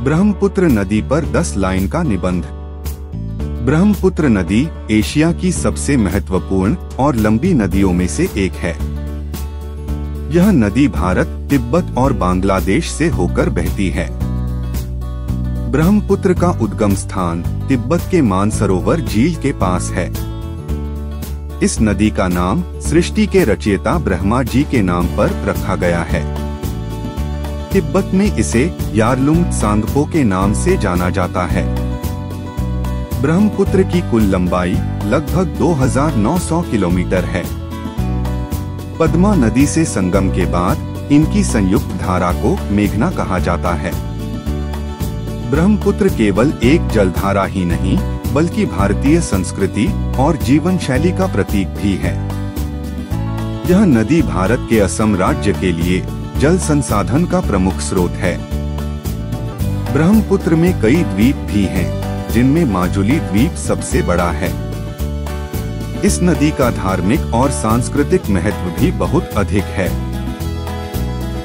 ब्रह्मपुत्र नदी पर 10 लाइन का निबंध। ब्रह्मपुत्र नदी एशिया की सबसे महत्वपूर्ण और लंबी नदियों में से एक है। यह नदी भारत, तिब्बत और बांग्लादेश से होकर बहती है। ब्रह्मपुत्र का उद्गम स्थान तिब्बत के मानसरोवर झील के पास है। इस नदी का नाम सृष्टि के रचयिता ब्रह्मा जी के नाम पर रखा गया है। तिब्बत में इसे यारलुंग त्सांगपो के नाम से जाना जाता है। ब्रह्मपुत्र की कुल लंबाई लगभग 2900 किलोमीटर है। पद्मा नदी से संगम के बाद इनकी संयुक्त धारा को मेघना कहा जाता है। ब्रह्मपुत्र केवल एक जलधारा ही नहीं बल्कि भारतीय संस्कृति और जीवन शैली का प्रतीक भी है। यह नदी भारत के असम राज्य के लिए जल संसाधन का प्रमुख स्रोत है। ब्रह्मपुत्र में कई द्वीप भी हैं, जिनमें माजुली द्वीप सबसे बड़ा है। इस नदी का धार्मिक और सांस्कृतिक महत्व भी बहुत अधिक है।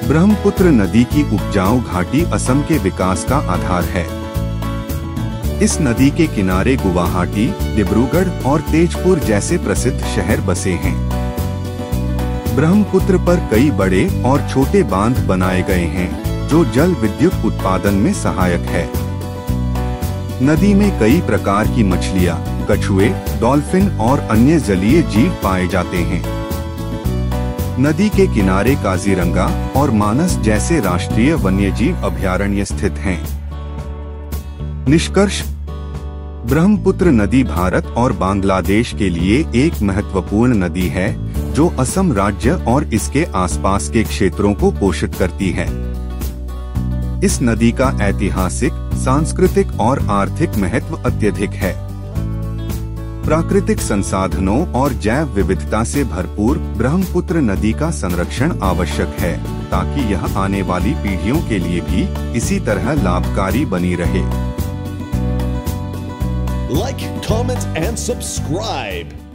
ब्रह्मपुत्र नदी की उपजाऊ घाटी असम के विकास का आधार है। इस नदी के किनारे गुवाहाटी, डिब्रूगढ़ और तेजपुर जैसे प्रसिद्ध शहर बसे हैं। ब्रह्मपुत्र पर कई बड़े और छोटे बांध बनाए गए हैं, जो जल विद्युत उत्पादन में सहायक है। नदी में कई प्रकार की मछलियां, कछुए, डॉल्फिन और अन्य जलीय जीव पाए जाते हैं। नदी के किनारे काजीरंगा और मानस जैसे राष्ट्रीय वन्यजीव अभयारण्य स्थित हैं। निष्कर्ष: ब्रह्मपुत्र नदी भारत और बांग्लादेश के लिए एक महत्वपूर्ण नदी है, जो असम राज्य और इसके आसपास के क्षेत्रों को पोषित करती है। इस नदी का ऐतिहासिक, सांस्कृतिक और आर्थिक महत्व अत्यधिक है। प्राकृतिक संसाधनों और जैव विविधता से भरपूर ब्रह्मपुत्र नदी का संरक्षण आवश्यक है, ताकि यह आने वाली पीढ़ियों के लिए भी इसी तरह लाभकारी बनी रहे। Like, comment and subscribe.